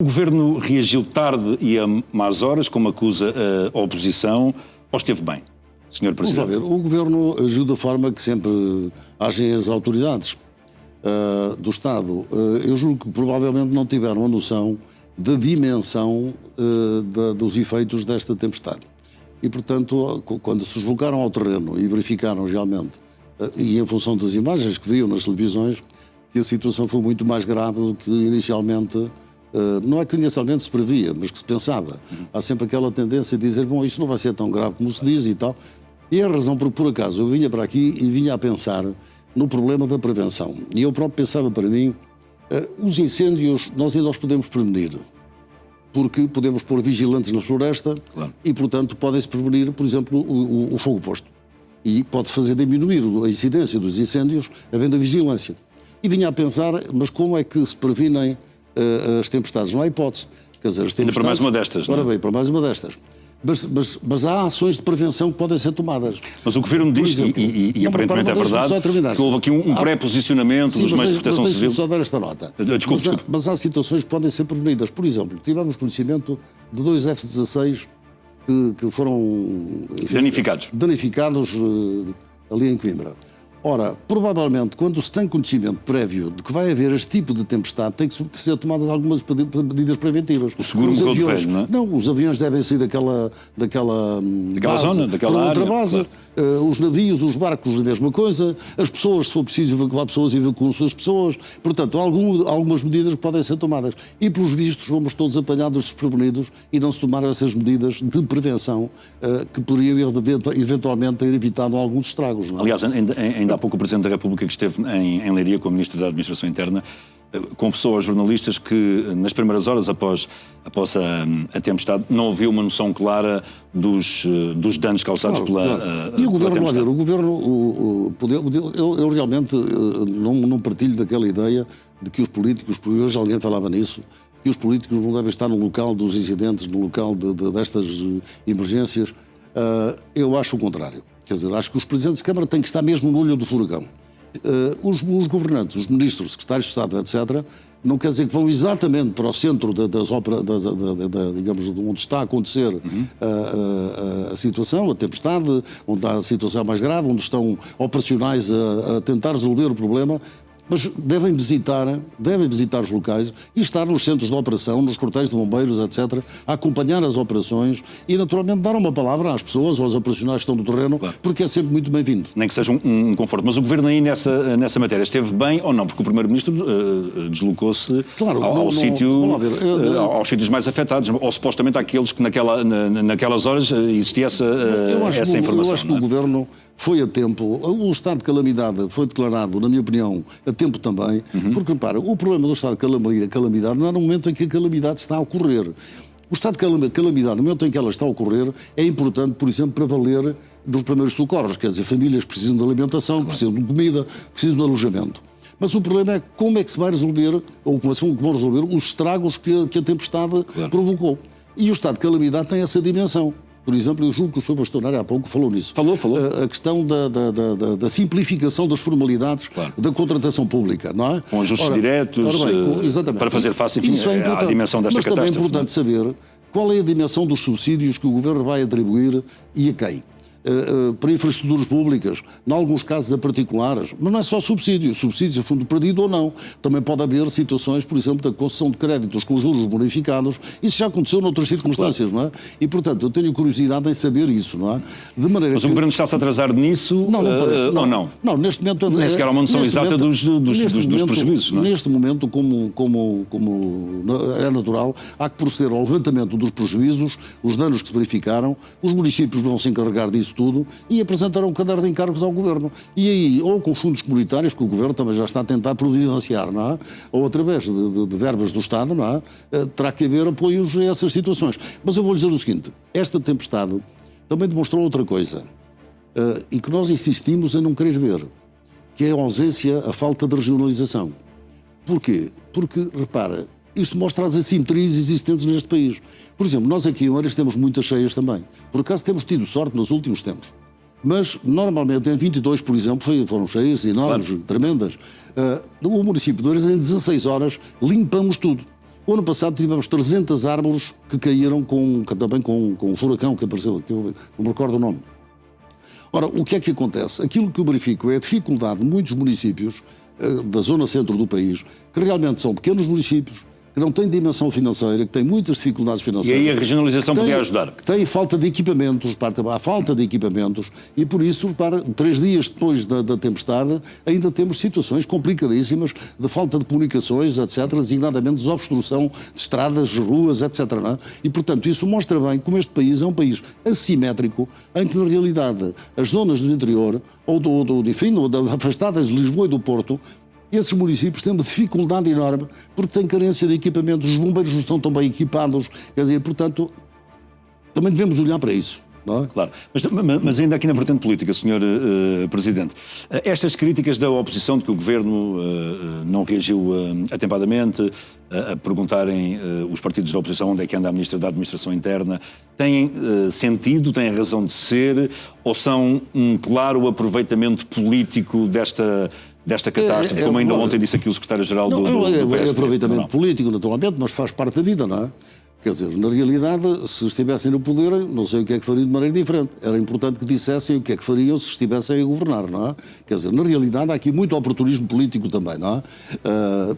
O Governo reagiu tarde e a más horas, como acusa a oposição, ou esteve bem, Sr. Presidente? Vamos lá ver, o Governo agiu da forma que sempre agem as autoridades do Estado. Eu julgo que provavelmente não tiveram a noção da dimensão dos efeitos desta tempestade. E, portanto, quando se deslocaram ao terreno e verificaram realmente, e em função das imagens que viam nas televisões, que a situação foi muito mais grave do que inicialmente... não é que inicialmente se previa, mas que se pensava. Há sempre aquela tendência de dizer, bom, isso não vai ser tão grave como se diz e tal. E é a razão porque, por acaso, eu vinha para aqui e vinha a pensar no problema da prevenção. E eu próprio pensava para mim, os incêndios nós ainda os podemos prevenir, porque podemos pôr vigilantes na floresta, claro. E, portanto, podem-se prevenir, por exemplo, o fogo posto. E pode fazer diminuir a incidência dos incêndios havendo a vigilância. E vinha a pensar, mas como é que se previnem as tempestades? Não há hipótese. Quer dizer, as tempestades... Ainda para mais uma destas, Ora bem, para mais uma destas. Mas há ações de prevenção que podem ser tomadas. Mas o Governo diz, exemplo, e aparentemente é verdade, que houve aqui um pré-posicionamento dos meios de proteção civil. Só dar esta nota. Desculpe. Mas há situações que podem ser prevenidas. Por exemplo, tivemos conhecimento de 2 F-16 que foram... Enfim, danificados ali em Coimbra. Ora, provavelmente, quando se tem conhecimento prévio de que vai haver este tipo de tempestade, tem que ser tomadas algumas medidas preventivas. O seguro mudou de vez, não é? Não, os aviões devem sair daquela base, zona, daquela área. Outra base, claro. Os navios, os barcos, a mesma coisa. As pessoas, se for preciso evacuar pessoas, evacuam-se as pessoas. Portanto, algumas medidas que podem ser tomadas. E, pelos vistos, fomos todos apanhados desprevenidos e não se tomaram essas medidas de prevenção que poderiam eventualmente ter evitado alguns estragos. Não é? Aliás, ainda há pouco o Presidente da República, que esteve em Leiria com o Ministro da Administração Interna, confessou aos jornalistas que nas primeiras horas após a tempestade não havia uma noção clara dos danos causados pela E o Governo, tempestade. o Governo, eu realmente não partilho daquela ideia de que os políticos, porque hoje alguém falava nisso, que os políticos não devem estar no local dos incidentes, no local destas emergências. Eu acho o contrário. Quer dizer, acho que os presidentes de Câmara têm que estar mesmo no olho do furacão. Os governantes, os ministros, secretários de Estado, etc., não quer dizer que vão exatamente para o centro digamos, de onde está a acontecer a situação, a tempestade, onde está a situação mais grave, onde estão operacionais a tentar resolver o problema, mas devem visitar os locais e estar nos centros de operação, nos quartéis de bombeiros, etc., a acompanhar as operações e, naturalmente, dar uma palavra às pessoas, aos operacionais que estão no terreno, claro. Porque é sempre muito bem-vindo. Nem que seja um conforto. Mas o Governo aí nessa matéria esteve bem ou não? Porque o Primeiro-Ministro deslocou-se aos sítios mais afetados, ou supostamente àqueles que naquelas horas existia essa informação. Eu acho que o Governo foi a tempo. O estado de calamidade foi declarado, na minha opinião, a tempo também, porque, repara, o problema do estado de calamidade não é no momento em que a calamidade está a ocorrer. O estado de calamidade, no momento em que ela está a ocorrer, é importante, por exemplo, para valer dos primeiros socorros, quer dizer, famílias que precisam de alimentação, que precisam de comida, precisam de alojamento. Mas o problema é como é que se vai resolver, ou como vão resolver, os estragos que a tempestade provocou. E o estado de calamidade tem essa dimensão. Por exemplo, eu julgo que o Sr. Bastonário há pouco falou nisso. Falou. A questão da simplificação das formalidades da contratação pública, não é? Com ajustes diretos, para fazer face, enfim, à dimensão desta catástrofe. Mas também é importante saber qual é a dimensão dos subsídios que o Governo vai atribuir e a quem. Para infraestruturas públicas, em alguns casos a particulares, mas não é só subsídios a fundo perdido ou não. Também pode haver situações, por exemplo, da concessão de créditos com juros bonificados. Isso já aconteceu noutras circunstâncias, não é? E, portanto, eu tenho curiosidade em saber isso, não é? De maneira mas o Governo está-se a atrasar nisso? Não parece. Ou não? Não, neste momento... Nem sequer há uma noção exata dos prejuízos, não é? Neste momento, como é natural, há que proceder ao levantamento dos prejuízos, os danos que se verificaram, os municípios vão se encarregar disso tudo e apresentarão um caderno de encargos ao Governo. E aí, ou com fundos comunitários, que o Governo também já está a tentar providenciar, não é? Ou através de verbas do Estado, não é? Terá que haver apoios a essas situações. Mas eu vou lhe dizer o seguinte, esta tempestade também demonstrou outra coisa, e que nós insistimos em não querer ver, que é a ausência, a falta de regionalização. Porquê? Porque, repara, isto mostra as assimetrias existentes neste país. Por exemplo, nós aqui em Oeiras temos muitas cheias também. Por acaso temos tido sorte nos últimos tempos. Mas, normalmente, em 22, por exemplo, foram cheias enormes, tremendas. No município de Oeiras, em 16 horas, limpamos tudo. O ano passado tivemos 300 árvores que caíram também com um furacão que apareceu, que eu não me recordo o nome. Ora, o que é que acontece? Aquilo que eu verifico é a dificuldade de muitos municípios da zona centro do país, que realmente são pequenos municípios, que não têm dimensão financeira, que têm muitas dificuldades financeiras. E aí a regionalização podia ajudar. Que têm falta de equipamentos, há falta de equipamentos, e por isso, 3 dias depois da tempestade, ainda temos situações complicadíssimas de falta de comunicações, etc., designadamente de obstrução de estradas, ruas, etc. Não é? E, portanto, isso mostra bem como este país é um país assimétrico, em que, na realidade, as zonas do interior, ou afastadas de Lisboa e do Porto, esses municípios têm uma dificuldade enorme porque têm carência de equipamentos, os bombeiros não estão tão bem equipados, quer dizer, portanto, também devemos olhar para isso. Não é? Claro, mas ainda aqui na vertente política, Sr. Presidente, estas críticas da oposição de que o Governo não reagiu atempadamente, a perguntarem os partidos da oposição onde é que anda a Ministra da Administração Interna, têm sentido, têm razão de ser, ou são um claro aproveitamento político desta catástrofe, como ainda ontem disse aqui o Secretário-Geral do PSD? É aproveitamento político, naturalmente, mas faz parte da vida, não é? Quer dizer, na realidade, se estivessem no poder, não sei o que é que fariam de maneira diferente. Era importante que dissessem o que é que fariam se estivessem a governar, não é? Quer dizer, na realidade, há aqui muito oportunismo político também, não é?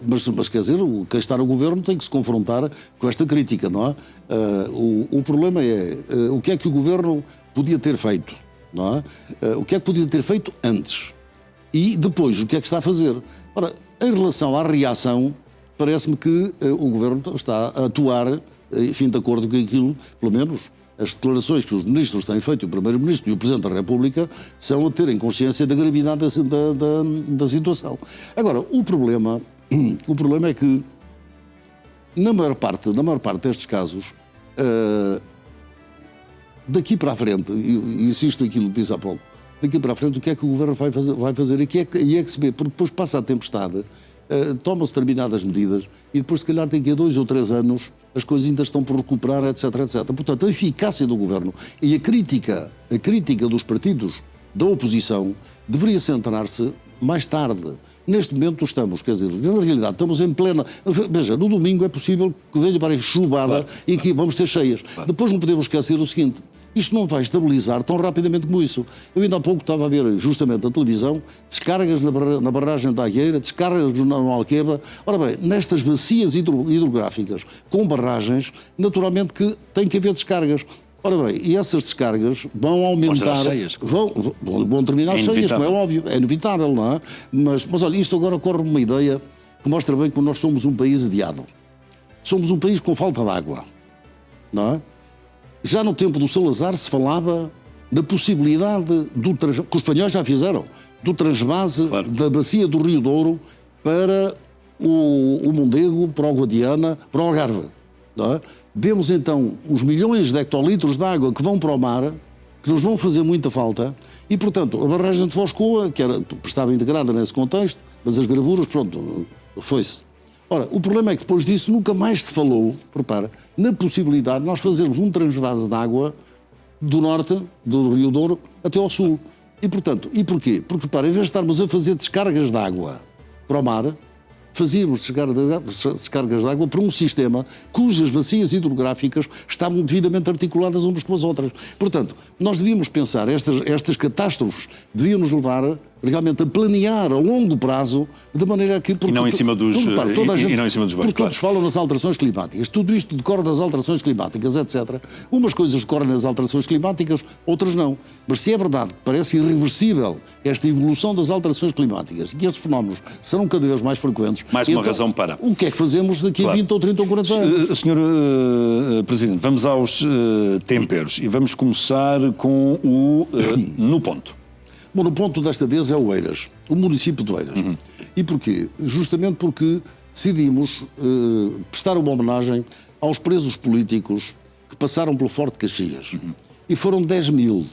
Mas quer dizer, quem está no governo tem que se confrontar com esta crítica, não é? O problema é o que é que o governo podia ter feito, não é? O que é que podia ter feito antes? E depois, o que é que está a fazer? Ora, em relação à reação, parece-me que o governo está a atuar, enfim, de acordo com aquilo, pelo menos as declarações que os ministros têm feito, o Primeiro-Ministro e o Presidente da República, são a terem consciência da gravidade da situação. Agora, o problema é que, na maior parte destes casos, daqui para a frente, e insisto naquilo que disse há pouco, daqui para a frente o que é que o governo vai fazer? E é que se vê, porque depois passa a tempestade, tomam-se determinadas medidas e depois, se calhar, daqui a 2 ou 3 anos as coisas ainda estão por recuperar, etc, etc. Portanto, a eficácia do governo e a crítica dos partidos da oposição deveria centrar-se mais tarde. Neste momento estamos, quer dizer, na realidade estamos em plena... Veja, no domingo é possível que venha para a chuvada, claro, e que vamos ter cheias. Claro. Depois não podemos esquecer o seguinte: isto não vai estabilizar tão rapidamente como isso. Eu ainda há pouco estava a ver justamente a televisão, descargas na barragem da Agueira, descargas no Alqueva. Ora bem, nestas bacias hidrográficas com barragens, naturalmente que tem que haver descargas. Ora bem, e essas descargas vão aumentar, cheias, vão terminar cheias, como é óbvio, é inevitável, não é? Mas olha, isto agora ocorre uma ideia que mostra bem que nós somos um país adiado. Somos um país com falta de água, não é? Já no tempo do Salazar se falava da possibilidade que os espanhóis já fizeram, do transvase, claro, da bacia do Rio Douro para o Mondego, para o Guadiana, para o Algarve. Não é? Vemos então os milhões de hectolitros de água que vão para o mar, que nos vão fazer muita falta, e portanto a barragem de Foscoa, que estava integrada nesse contexto, mas as gravuras, pronto, foi-se. Ora, o problema é que depois disso nunca mais se falou, repara, na possibilidade de nós fazermos um transvase de água do norte, do Rio Douro, até ao sul. E portanto, e porquê? Porque, repara, em vez de estarmos a fazer descargas de água para o mar, fazíamos descargas de água para um sistema cujas bacias hidrográficas estavam devidamente articuladas umas com as outras. Portanto, nós devíamos pensar, estas catástrofes deviam nos levar realmente a planear a longo prazo, de maneira que... E não em cima dos bancos. Porque todos falam nas alterações climáticas. Tudo isto decorre das alterações climáticas, etc. Umas coisas decorrem nas alterações climáticas, outras não. Mas se é verdade que parece irreversível esta evolução das alterações climáticas e que estes fenómenos serão cada vez mais frequentes... Mais uma razão para... O que é que fazemos daqui a 20 ou 30 ou 40 anos? Senhor Presidente, vamos aos temperos e vamos começar com o no ponto. Bom, no ponto desta vez é o Oeiras, o município de Oeiras. Uhum. E porquê? Justamente porque decidimos prestar uma homenagem aos presos políticos que passaram pelo Forte de Caxias. Uhum. E foram 10 mil.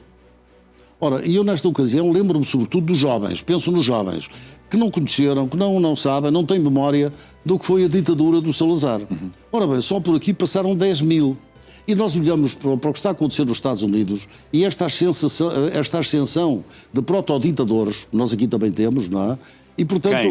Ora, e eu nesta ocasião lembro-me sobretudo dos jovens, penso nos jovens, que não conheceram, que não sabem, não têm memória do que foi a ditadura do Salazar. Uhum. Ora bem, só por aqui passaram 10 mil. E nós olhamos para o que está a acontecer nos Estados Unidos e esta ascensão de proto-ditadores, nós aqui também temos, não é? E, portanto,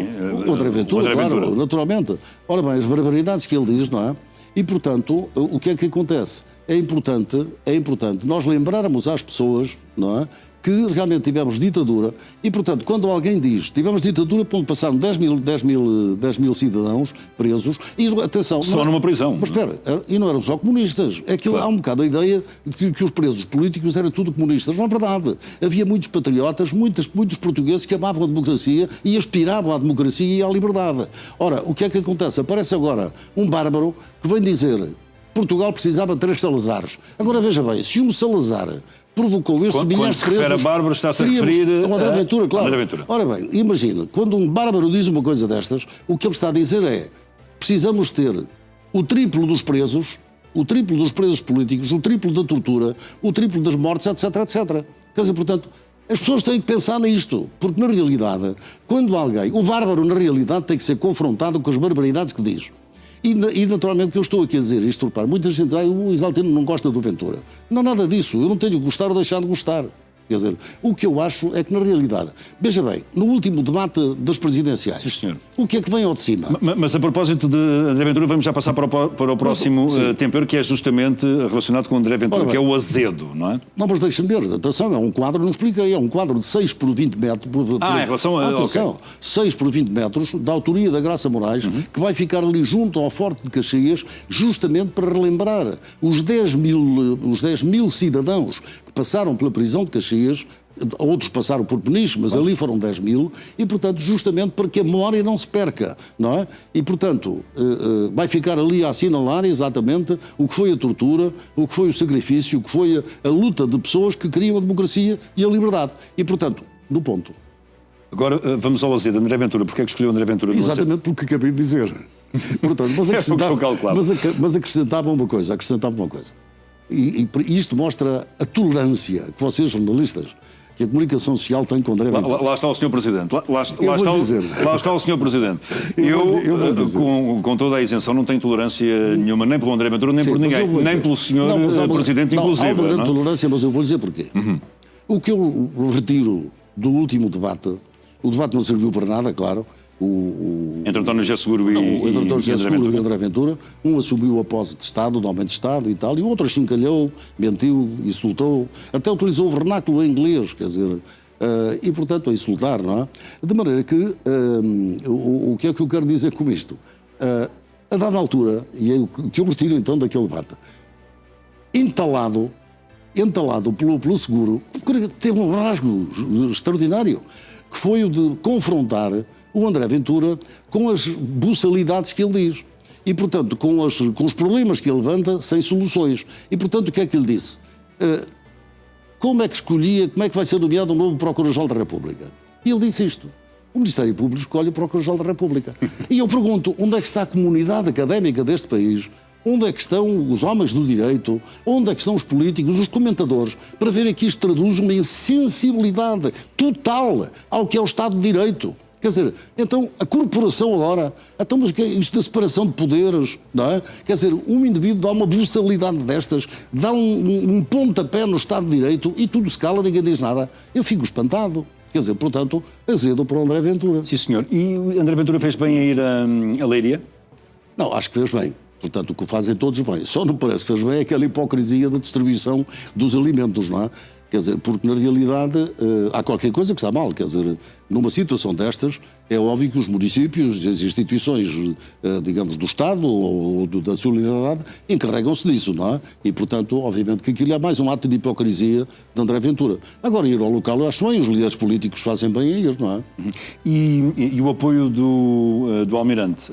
o André Ventura, claro, naturalmente. Ora bem, as barbaridades que ele diz, não é? E, portanto, o que é que acontece? É importante nós lembrarmos às pessoas, não é, que realmente tivemos ditadura e, portanto, quando alguém diz tivemos ditadura, ponto, passaram 10 mil cidadãos presos e, atenção... Só numa prisão. Mas espera, e não eram só comunistas. É que há um bocado a ideia de que os presos políticos eram tudo comunistas. Não é verdade. Havia muitos patriotas, muitos portugueses que amavam a democracia e aspiravam à democracia e à liberdade. Ora, o que é que acontece? Aparece agora um bárbaro que vem dizer... Portugal precisava de 3 Salazares. Agora veja bem, se um Salazar provocou estes milhares de presos... Quando se refere a bárbaro, está-se a referir ao André Ventura, claro. André Ventura. Ora bem, imagina, quando um bárbaro diz uma coisa destas, o que ele está a dizer é precisamos ter o triplo dos presos, o triplo dos presos políticos, o triplo da tortura, o triplo das mortes, etc, etc. Quer dizer, portanto... As pessoas têm que pensar nisto, porque na realidade, quando alguém... O bárbaro, na realidade, tem que ser confrontado com as barbaridades que diz. E naturalmente que eu estou aqui a dizer isto, repare, muita gente diz, o Isaltino não gosta do Ventura. Não, nada disso, eu não tenho que gostar ou deixar de gostar. Quer dizer, o que eu acho é que na realidade, veja bem, no último debate das presidenciais, sim, senhor, o que é que vem ao de cima? Mas a propósito de André Ventura, vamos já passar para o próximo tempero, que é justamente relacionado com André Ventura, que é o azedo, não é? Não, mas deixa-me ver, atenção, é um quadro, não expliquei, é um quadro de 6 por 20 metros. Em relação a... Atenção, okay. 6 por 20 metros, da autoria da Graça Moraes, que vai ficar ali junto ao Forte de Caxias, justamente para relembrar os 10 mil cidadãos que passaram pela prisão de Caxias. Outros passaram por Peniche, mas ali foram 10 mil, e, portanto, justamente para que a memória não se perca, não é? E, portanto, vai ficar ali a assinalar exatamente o que foi a tortura, o que foi o sacrifício, o que foi a luta de pessoas que queriam a democracia e a liberdade. E, portanto, no ponto. Agora, vamos ao azedo. André Ventura, porquê é que escolheu André Ventura? Exatamente porque acabei de dizer. Portanto, mas acrescentava uma coisa. E isto mostra a tolerância que vocês, jornalistas, que a comunicação social tem com André Ventura. Lá está o Sr. Presidente. Lá está o Sr. Presidente. Eu vou dizer. Com toda a isenção, não tenho tolerância nenhuma, nem pelo André Ventura, nem por ninguém, nem pelo Sr. Presidente, inclusive. Há uma grande tolerância, mas eu vou dizer porquê. O que eu retiro do último debate, o debate não serviu para nada, claro. Entre António José Seguro e André Ventura, um assumiu a posse de Estado, de aumento de Estado e tal, e o outro achincalhou, mentiu, insultou, até utilizou o vernáculo em inglês, quer dizer, e portanto a insultar, não é? De maneira que, o que é que eu quero dizer com isto? A dada altura, e é o que eu retiro então daquele debate, entalado pelo Seguro, teve um rasgo extraordinário, que foi o de confrontar o André Ventura com as buçalidades que ele diz. E, portanto, com os problemas que ele levanta sem soluções. E, portanto, o que é que ele disse? Como é que vai ser nomeado um novo Procurador-Geral da República? E ele disse isto. O Ministério Público escolhe o Procurador-Geral da República. E eu pergunto, onde é que está a comunidade académica deste país? Onde é que estão os homens do direito? Onde é que estão os políticos, os comentadores, para verem que isto traduz uma insensibilidade total ao que é o Estado de Direito? Quer dizer, então, a corporação agora, então, mas que é isto da separação de poderes, não é? Quer dizer, um indivíduo dá uma brutalidade destas, dá um pontapé no Estado de Direito e tudo se cala, ninguém diz nada. Eu fico espantado. Quer dizer, portanto, azedo para o André Ventura. Sim, senhor. E o André Ventura fez bem a ir a Leiria? Não, acho que fez bem. Portanto, o que fazem todos bem. Só não parece que fez bem aquela hipocrisia da distribuição dos alimentos, não é? Quer dizer, porque na realidade há qualquer coisa que está mal. Quer dizer, numa situação destas, é óbvio que os municípios, as instituições, digamos, do Estado ou da solidariedade, encarregam-se disso, não é? E, portanto, obviamente que aquilo é mais um ato de hipocrisia de André Ventura. Agora, ir ao local, eu acho bem, os líderes políticos fazem bem a ir, não é? E o apoio do Almirante,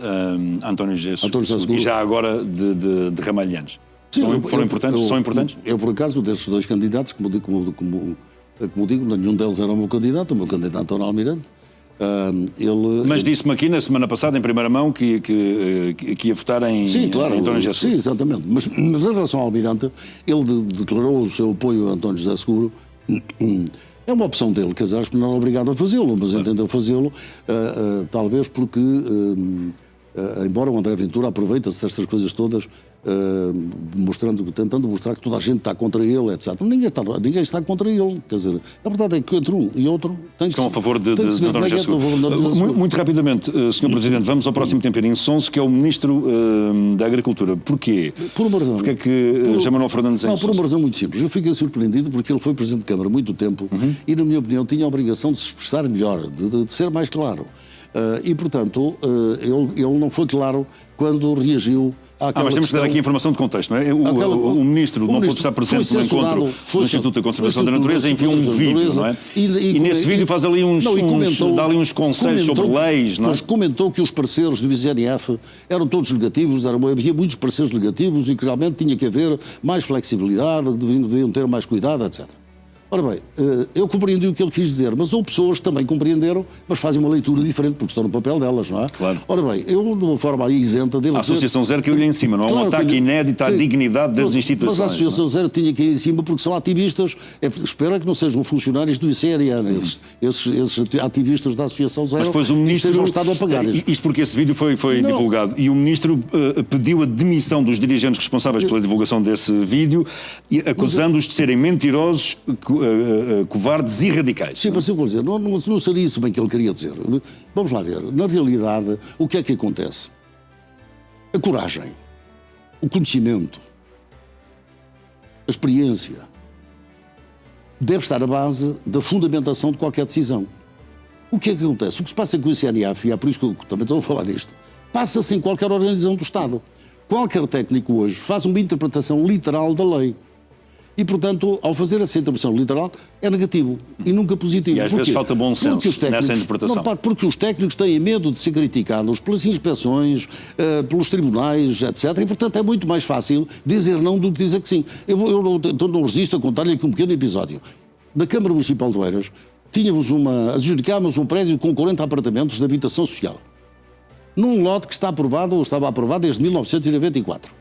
António José Seguro, e já agora de Ramalhianes? São importantes? Eu, por acaso, desses dois candidatos, como digo, nenhum deles era o meu candidato era o Almirante. Mas disse-me aqui na semana passada, em primeira mão, que ia votar em António José Seguro. Sim, exatamente. Mas em relação ao Almirante, ele declarou o seu apoio a António José Seguro. É uma opção dele, quer dizer, acho que não era obrigado a fazê-lo, mas entendeu fazê-lo, talvez porque embora o André Ventura aproveita-se destas coisas todas, tentando mostrar que toda a gente está contra ele, etc. Ninguém está contra ele. Quer dizer, a verdade é que entre um e outro tem que Estão a favor de António José Seguro. Muito rapidamente, Sr. Presidente, vamos ao próximo temperinho. Sonso, que é o Ministro da Agricultura. Porquê? Por uma razão. Porquê é que José Manuel Fernandes é Não, por uma razão muito simples. Eu fiquei surpreendido porque ele foi Presidente de Câmara há muito tempo e, na minha opinião, tinha a obrigação de se expressar melhor, de ser mais claro. E, portanto, ele não foi claro quando reagiu àquela mas temos que dar aqui informação de contexto, não é? O Ministro não pôde estar presente no encontro do Instituto da Conservação da Natureza, enviou um vídeo, não é? E nesse vídeo faz ali dá ali uns conselhos sobre leis, não é? Mas comentou que os parceiros do ICNF eram todos negativos, havia muitos parceiros negativos e que realmente tinha que haver mais flexibilidade, deviam ter mais cuidado, etc. Ora bem, eu compreendi o que ele quis dizer, mas houve pessoas que também compreenderam, mas fazem uma leitura diferente, porque estão no papel delas, não é? Claro. Ora bem, eu, de uma forma isenta, devo dizer... A Associação Zero caiu-lhe em cima, não é? Um ataque inídito à dignidade das instituições. Mas a Associação Zero tinha que ir em cima porque são ativistas, espero que não sejam funcionários do ICRN, esses ativistas da Associação Zero, mas depois o Ministro estejam Estado a pagar. Isto porque esse vídeo foi divulgado e o Ministro pediu a demissão dos dirigentes responsáveis pela divulgação desse vídeo, acusando-os de serem mentirosos, covardes e radicais. Sim, mas eu vou dizer, não seria isso bem que ele queria dizer. Vamos lá ver. Na realidade, o que é que acontece? A coragem, o conhecimento, a experiência deve estar à base da fundamentação de qualquer decisão. O que é que acontece? O que se passa com o ICNF, e é por isso que eu também estou a falar nisto, passa-se em qualquer organização do Estado. Qualquer técnico hoje faz uma interpretação literal da lei. E, portanto, ao fazer essa interpretação literal, é negativo e nunca positivo. E às vezes falta bom senso nessa interpretação. Não, porque os técnicos têm medo de ser criticados pelas inspeções, pelos tribunais, etc. E, portanto, é muito mais fácil dizer não do que dizer que sim. Eu não resisto a contar-lhe aqui um pequeno episódio. Na Câmara Municipal de Oeiras, adjudicámos um prédio com 40 apartamentos de habitação social. Num lote que estava aprovado desde 1994.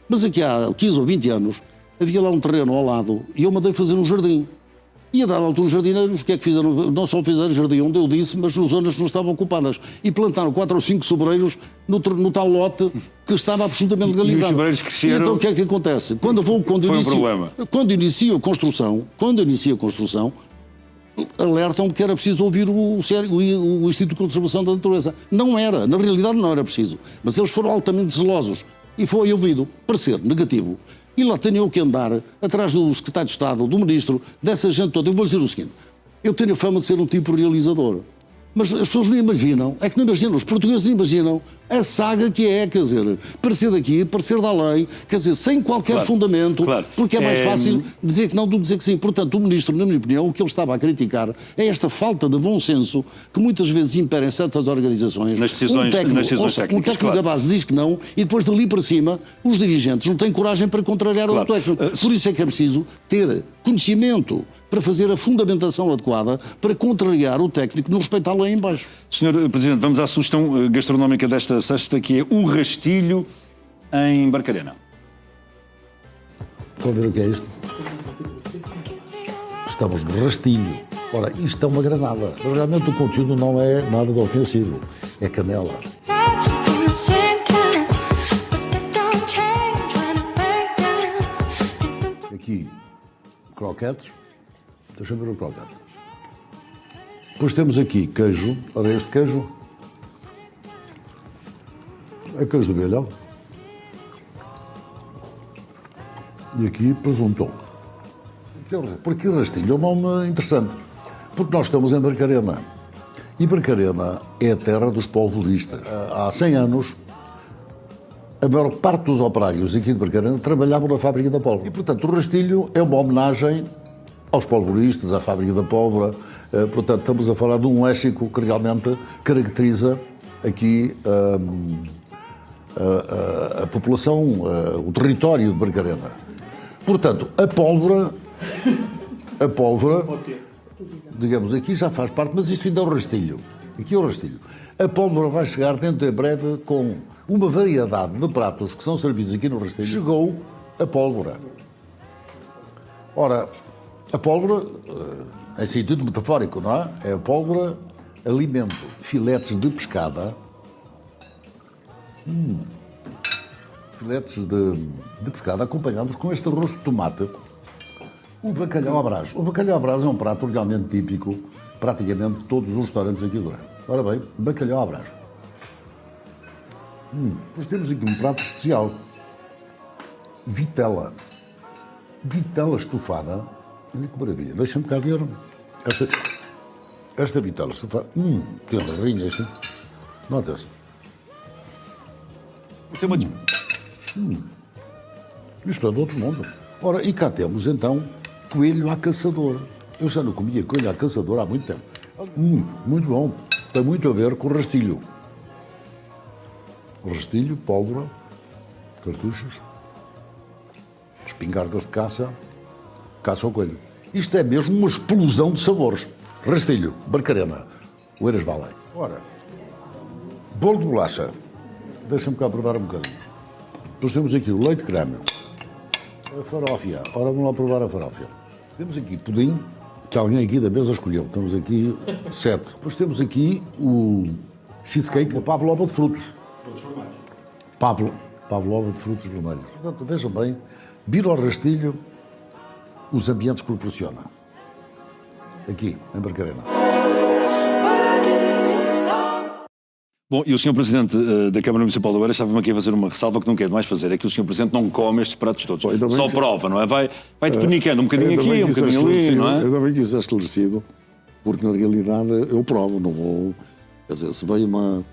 Mas aqui há 15 ou 20 anos, havia lá um terreno ao lado e eu mandei fazer um jardim. E a dar altura os jardineiros, o que é que fizeram? Não só fizeram jardim onde eu disse, mas nas zonas que não estavam ocupadas. E plantaram 4 ou 5 sobreiros no tal lote que estava absolutamente legalizado. E os sobreiros cresceram... E então o que é que acontece? Quando inicio a construção, alertam-me que era preciso ouvir o Instituto de Conservação da Natureza. Não era, na realidade não era preciso. Mas eles foram altamente zelosos. E foi ouvido, parecer negativo. E lá tenho eu que andar atrás do secretário de Estado, do ministro, dessa gente toda. Eu vou dizer o seguinte, eu tenho a fama de ser um tipo realizador. Mas as pessoas não imaginam, os portugueses não imaginam a saga que é, quer dizer, parecer daqui, parecer da lei, quer dizer, sem qualquer fundamento, porque é mais fácil dizer que não do que dizer que sim. Portanto, o Ministro, na minha opinião, o que ele estava a criticar é esta falta de bom senso que muitas vezes impera em certas organizações. Nas decisões técnicas, um técnico da base diz que não e depois dali para cima os dirigentes não têm coragem para contrariar o técnico. Por isso é que é preciso ter conhecimento para fazer a fundamentação adequada para contrariar o técnico no respeito à lei em baixo. Sr. Presidente, vamos à sugestão gastronómica desta sexta, que é o rastilho em Barcarena. Estão a ver o que é isto? Estamos no rastilho. Ora, isto é uma granada. Mas realmente o conteúdo não é nada de ofensivo. É canela. Aqui, croquetes. Deixa-me ver o croquete. Depois temos aqui queijo. Ora, este queijo é queijo de abelha. E aqui presunto. Porque rastilho é um nome interessante. Porque nós estamos em Barcarena. E Barcarena é a terra dos polvoristas. Há 100 anos, a maior parte dos operários aqui de Barcarena trabalhavam na fábrica da pólvora. E, portanto, o rastilho é uma homenagem aos polvoristas, à fábrica da pólvora. Portanto, estamos a falar de um léxico que realmente caracteriza aqui a população, o território de Barcarena. Portanto, a pólvora, digamos, aqui já faz parte, mas isto ainda é o rastilho. Aqui é o rastilho. A pólvora vai chegar dentro de breve com uma variedade de pratos que são servidos aqui no rastilho. Chegou a pólvora. Ora, a pólvora, em sentido metafórico, não é? É a pólvora, alimento, filetes de pescada Filetes de pescado acompanhados com este arroz de tomate. O bacalhau à Brás. O bacalhau à Brás é um prato legalmente típico, praticamente de todos os restaurantes aqui do Rei. Ora bem, bacalhau à Brás. Depois temos aqui um prato especial. Vitela. Vitela estufada. Olha que maravilha. Deixa-me cá ver. Esta vitela estufada. Tem uma rainha esta. Nota-se. Isso é uma... Isto é de outro mundo. Ora, e cá temos então coelho à caçador. Eu já não comia coelho à caçador há muito tempo. Muito bom. Tem muito a ver com rastilho. Rastilho, pólvora, cartuchos, espingardas de caça ao coelho. Isto é mesmo uma explosão de sabores. Rastilho, Barcarena, Oeiras Valley. Ora, bolo de bolacha. Deixa-me cá provar um bocadinho. Depois temos aqui o leite creme, a farófia. Ora, vamos lá provar a farófia. Temos aqui pudim, que alguém aqui da mesa escolheu. Temos aqui 7. Depois temos aqui o cheesecake, a pavlova de frutos. Pavlova de frutos vermelhos. Portanto, vejam bem, vir ao rastilho os ambientes que proporciona. Aqui, em Barcarena. Bom, e o Sr. Presidente da Câmara Municipal de Oeiras estava-me aqui a fazer uma ressalva que não quero mais fazer, é que o Sr. Presidente não come estes pratos todos. Bom, só prova, não é? Vai penicando um bocadinho aqui, um bocadinho ali, não é? Ainda bem que isso é esclarecido, porque na realidade eu provo, não vou... Quer dizer, se vem uma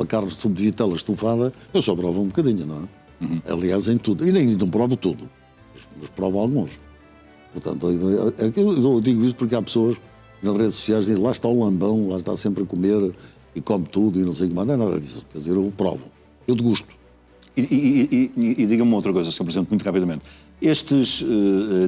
carne de vitela estufada, eu só provo um bocadinho, não é? Aliás, em tudo. E nem não provo tudo, mas provo alguns. Portanto, eu digo isso porque há pessoas nas redes sociais dizem, lá está o lambão, lá está sempre a comer e come tudo e não sei o que mais. Não é nada disso. Quer dizer, eu provo. Eu degusto. E diga-me uma outra coisa, Sr. Presidente, muito rapidamente. Estes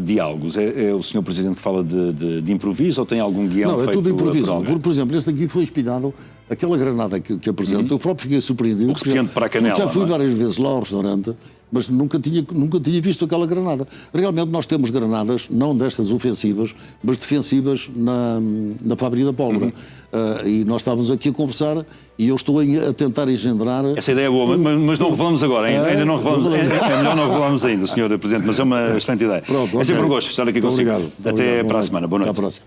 diálogos, é o Sr. Presidente que fala de improviso ou tem algum guião feito? Não, é tudo improviso. Por exemplo, este aqui foi inspirado, aquela granada que apresenta, eu próprio fiquei surpreendido. O recipiente para a canela. Já fui várias vezes lá ao restaurante, mas nunca tinha visto aquela granada. Realmente nós temos granadas, não destas ofensivas, mas defensivas na fábrica da pólvora. E nós estávamos aqui a conversar e eu estou a tentar engendrar... Essa ideia é boa, mas não revelamos agora ainda. Ainda não revelamos. É melhor não revelamos ainda, Sr. Presidente, mas é uma excelente ideia. Pronto, é sempre um gosto estar aqui consigo. Obrigado. Até para a semana. Boa noite. Até à próxima.